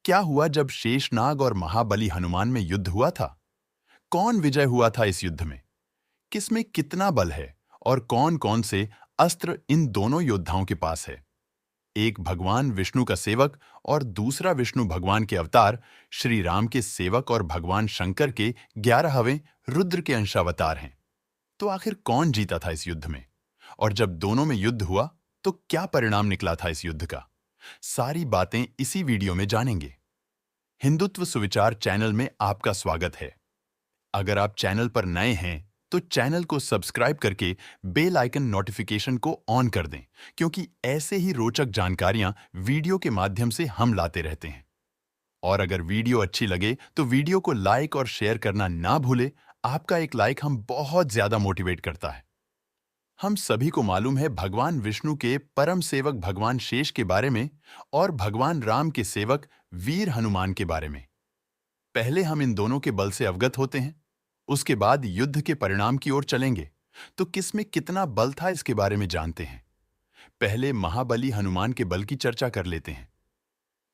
क्या हुआ जब शेषनाग और महाबली हनुमान में युद्ध हुआ था? कौन विजय हुआ था इस युद्ध में? किसमें कितना बल है और कौन-कौन से अस्त्र इन दोनों योद्धाओं के पास है? एक भगवान विष्णु का सेवक और दूसरा विष्णु भगवान के अवतार, श्री राम के सेवक और भगवान शंकर के 11वें रुद्र के अंशावतार हैं। तो आखिर कौन जीता था इस युद्ध में? और जब दोनों में युद्ध हुआ, तो क्या परिणाम निकला था इस युद्ध का? सारी बातें इसी वीडियो में जानेंगे। हिंदुत्व सुविचार चैनल में आपका स्वागत है। अगर आप चैनल पर नए हैं, तो चैनल को सब्सक्राइब करके बेल आइकन नोटिफिकेशन को ऑन कर दें, क्योंकि ऐसे ही रोचक जानकारियां वीडियो के माध्यम से हम लाते रहते हैं। और अगर वीडियो अच्छी लगे, तो वीडियो को लाइक और शेयर करना ना भूलें। आपका एक लाइक हम बहुत ज्यादा मोटिवेट करता है। हम सभी को मालूम है भगवान विष्णु के परम सेवक भगवान शेष के बारे में और भगवान राम के सेवक वीर हनुमान के बारे में। पहले हम इन दोनों के बल से अवगत होते हैं, उसके बाद युद्ध के परिणाम की ओर चलेंगे। तो किसमें कितना बल था इसके बारे में जानते हैं। पहले महाबली हनुमान के बल की चर्चा कर लेते हैं।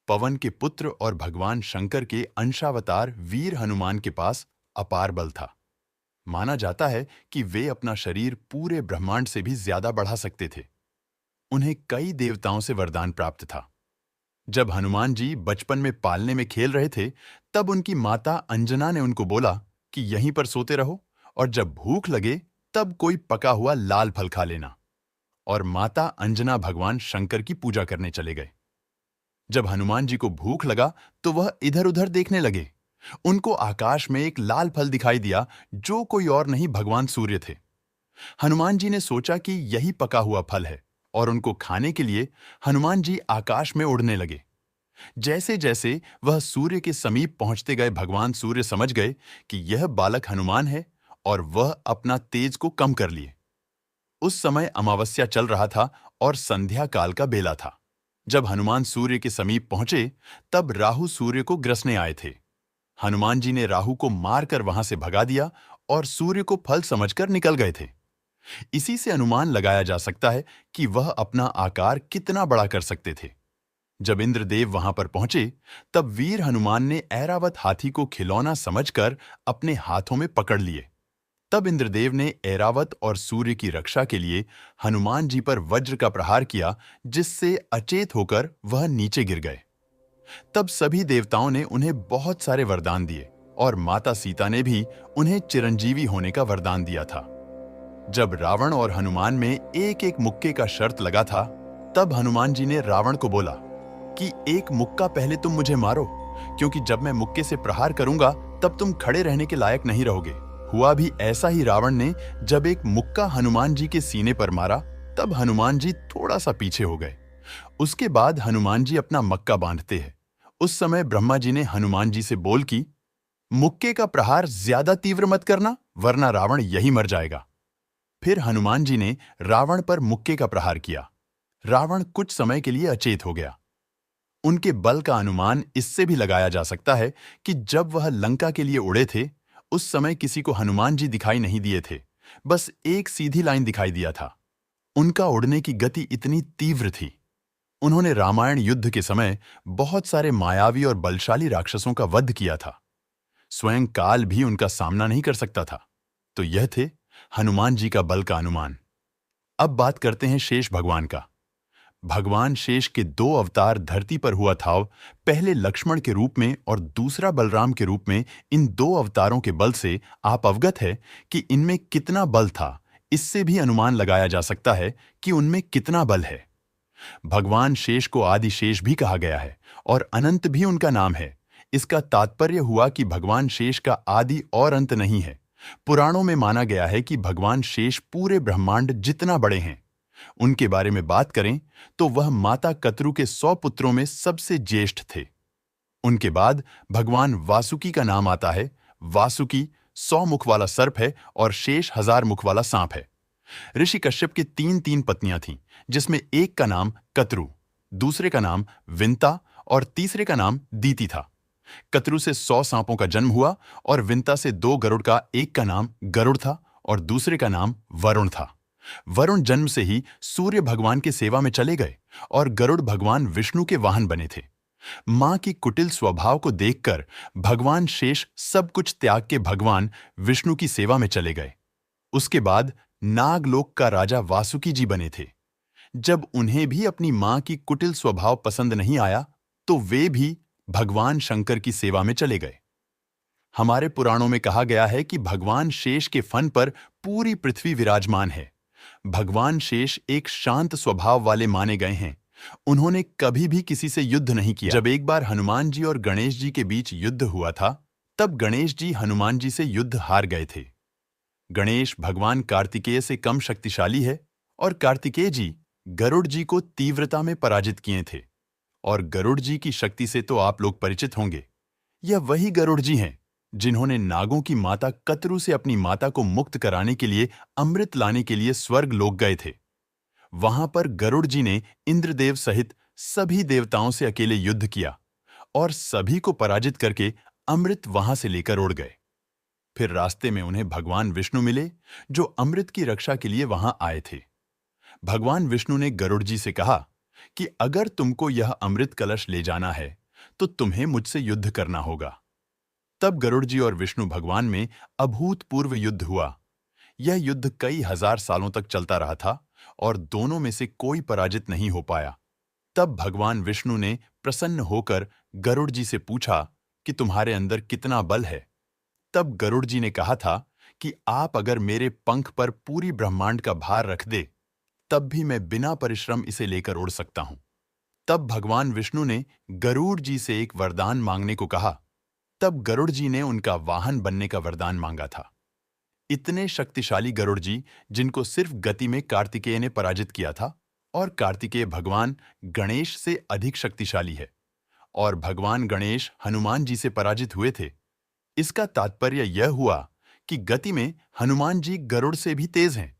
पवन के पुत्र और भगवान शंकर के अंशावतार वीर हनुमान के पास अपार बल था। माना जाता है कि वे अपना शरीर पूरे ब्रह्मांड से भी ज्यादा बढ़ा सकते थे। उन्हें कई देवताओं से वरदान प्राप्त था। जब हनुमान जी बचपन में पालने में खेल रहे थे, तब उनकी माता अंजना ने उनको बोला कि यहीं पर सोते रहो और जब भूख लगे तब कोई पका हुआ लाल फल खा लेना। और माता अंजना भगवान शंकर की पूजा करने चले गए। जब हनुमान जी को भूख लगा तो वह इधर-उधर देखने लगे। उनको आकाश में एक लाल फल दिखाई दिया, जो कोई और नहीं भगवान सूर्य थे। हनुमान जी ने सोचा कि यही पका हुआ फल है और उनको खाने के लिए हनुमान जी आकाश में उड़ने लगे। जैसे जैसे वह सूर्य के समीप पहुंचते गए, भगवान सूर्य समझ गए कि यह बालक हनुमान है और वह अपना तेज को कम कर लिए। उस समय अमावस्या चल रहा था और संध्या काल का बेला था। जब हनुमान सूर्य के समीप पहुंचे, तब राहु सूर्य को ग्रसने आए थे। हनुमान जी ने राहु को मारकर वहां से भगा दिया और सूर्य को फल समझकर निकल गए थे। इसी से अनुमान लगाया जा सकता है कि वह अपना आकार कितना बड़ा कर सकते थे। जब इंद्रदेव वहां पर पहुंचे, तब वीर हनुमान ने ऐरावत हाथी को खिलौना समझकर अपने हाथों में पकड़ लिए। तब इंद्रदेव ने ऐरावत और सूर्य की रक्षा के लिए हनुमान जी पर वज्र का प्रहार किया, जिससे अचेत होकर वह नीचे गिर गए। तब सभी देवताओं ने उन्हें बहुत सारे वरदान दिए और माता सीता ने भी उन्हें चिरंजीवी होने का वरदान दिया था। जब रावण और हनुमान में एक एक मुक्के का शर्त लगा था, तब हनुमान जी ने रावण को बोला कि एक मुक्का पहले तुम मुझे मारो, क्योंकि जब मैं मुक्के से प्रहार करूंगा तब तुम खड़े रहने के लायक नहीं रहोगे। हुआ भी ऐसा ही। रावण ने जब एक मुक्का हनुमान जी के सीने पर मारा, तब हनुमान जी थोड़ा सा पीछे हो गए। उसके बाद हनुमान जी अपना मक्का बांधते हैं। उस समय ब्रह्मा जी ने हनुमान जी से बोल की, मुक्के का प्रहार ज्यादा तीव्र मत करना, वरना रावण यही मर जाएगा। फिर हनुमान जी ने रावण पर मुक्के का प्रहार किया। रावण कुछ समय के लिए अचेत हो गया। उनके बल का अनुमान इससे भी लगाया जा सकता है कि जब वह लंका के लिए उड़े थे, उस समय किसी को हनुमान जी दिखाई नहीं दिए थे, बस एक सीधी लाइन दिखाई दिया था। उनका उड़ने की गति इतनी तीव्र थी। उन्होंने रामायण युद्ध के समय बहुत सारे मायावी और बलशाली राक्षसों का वध किया था। स्वयं काल भी उनका सामना नहीं कर सकता था। तो यह थे हनुमान जी का बल का अनुमान। अब बात करते हैं शेष भगवान का। भगवान शेष के दो अवतार धरती पर हुआ था, पहले लक्ष्मण के रूप में और दूसरा बलराम के रूप में। इन दो अवतारों के बल से आप अवगत है कि इनमें कितना बल था। इससे भी अनुमान लगाया जा सकता है कि उनमें कितना बल है। भगवान शेष को आदि शेष भी कहा गया है और अनंत भी उनका नाम है। इसका तात्पर्य हुआ कि भगवान शेष का आदि और अंत नहीं है। पुराणों में माना गया है कि भगवान शेष पूरे ब्रह्मांड जितना बड़े हैं। उनके बारे में बात करें तो वह माता कतरु के 100 पुत्रों में सबसे ज्येष्ठ थे। उनके बाद भगवान वासुकी का नाम आता है। वासुकी 100 मुख वाला सर्प है और शेष 1000 मुख वाला सांप है। ऋषि कश्यप की 3 पत्नियां थीं, जिसमें एक का नाम कतरु, दूसरे का नाम विंता और तीसरे का नाम दीति था। कतरु से 100 सांपों का जन्म हुआ और विंता से 2 गरुड़ का एक का नाम गरुड़ था और दूसरे का नाम वरुण था। वरुण जन्म से ही सूर्य भगवान की सेवा में चले गए और गरुड़ भगवान विष्णु के वाहन बने थे। मां की कुटिल स्वभाव को देखकर भगवान शेष सब कुछ त्याग के भगवान विष्णु की सेवा में चले गए। उसके बाद नागलोक का राजा वासुकी जी बने थे। जब उन्हें भी अपनी मां की कुटिल स्वभाव पसंद नहीं आया, तो वे भी भगवान शंकर की सेवा में चले गए। हमारे पुराणों में कहा गया है कि भगवान शेष के फन पर पूरी पृथ्वी विराजमान है। भगवान शेष एक शांत स्वभाव वाले माने गए हैं। उन्होंने कभी भी किसी से युद्ध नहीं किया। जब एक बार हनुमान जी और गणेश जी के बीच युद्ध हुआ था, तब गणेश जी हनुमान जी से युद्ध हार गए थे। गणेश भगवान कार्तिकेय से कम शक्तिशाली है और कार्तिकेय जी गरुड़ जी को तीव्रता में पराजित किए थे। और गरुड़ जी की शक्ति से तो आप लोग परिचित होंगे। यह वही गरुड़ जी हैं जिन्होंने नागों की माता कतरु से अपनी माता को मुक्त कराने के लिए अमृत लाने के लिए स्वर्ग लोक गए थे। वहां पर गरुड़ जी ने इंद्रदेव सहित सभी देवताओं से अकेले युद्ध किया और सभी को पराजित करके अमृत वहां से लेकर उड़ गए। फिर रास्ते में उन्हें भगवान विष्णु मिले, जो अमृत की रक्षा के लिए वहां आए थे। भगवान विष्णु ने गरुड़ जी से कहा कि अगर तुमको यह अमृत कलश ले जाना है, तो तुम्हें मुझसे युद्ध करना होगा। तब गरुड़ जी और विष्णु भगवान में अभूतपूर्व युद्ध हुआ। यह युद्ध कई हजार सालों तक चलता रहा था और दोनों में से कोई पराजित नहीं हो पाया। तब भगवान विष्णु ने प्रसन्न होकर गरुड़ जी से पूछा कि तुम्हारे अंदर कितना बल है। तब गरुड़ जी ने कहा था कि आप अगर मेरे पंख पर पूरी ब्रह्मांड का भार रख दे, तब भी मैं बिना परिश्रम इसे लेकर उड़ सकता हूं। तब भगवान विष्णु ने गरुड़ जी से एक वरदान मांगने को कहा। तब गरुड़ जी ने उनका वाहन बनने का वरदान मांगा था। इतने शक्तिशाली गरुड़ जी, जिनको सिर्फ गति में कार्तिकेय ने पराजित किया था, और कार्तिकेय भगवान गणेश से अधिक शक्तिशाली है, और भगवान गणेश हनुमान जी से पराजित हुए थे। इसका तात्पर्य यह हुआ कि गति में हनुमान जी गरुड़ से भी तेज हैं,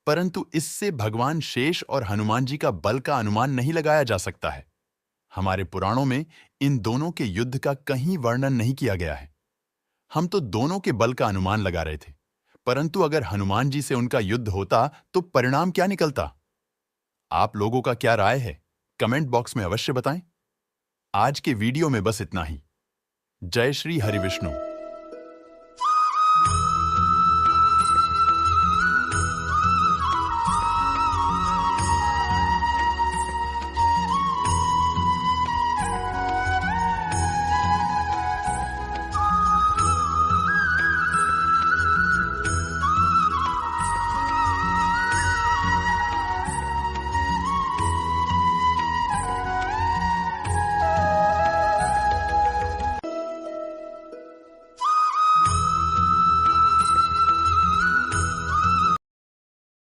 परंतु इससे भगवान शेष और हनुमान जी का बल का अनुमान नहीं लगाया जा सकता है। हमारे पुराणों में इन दोनों के युद्ध का कहीं वर्णन नहीं किया गया है। हम तो दोनों के बल का अनुमान लगा रहे थे, परंतु अगर हनुमान जी से उनका युद्ध होता तो परिणाम क्या निकलता? आप लोगों का क्या राय है? कमेंट बॉक्स में अवश्य बताएं। आज के वीडियो में बस इतना ही। जय श्री हरिविष्णु।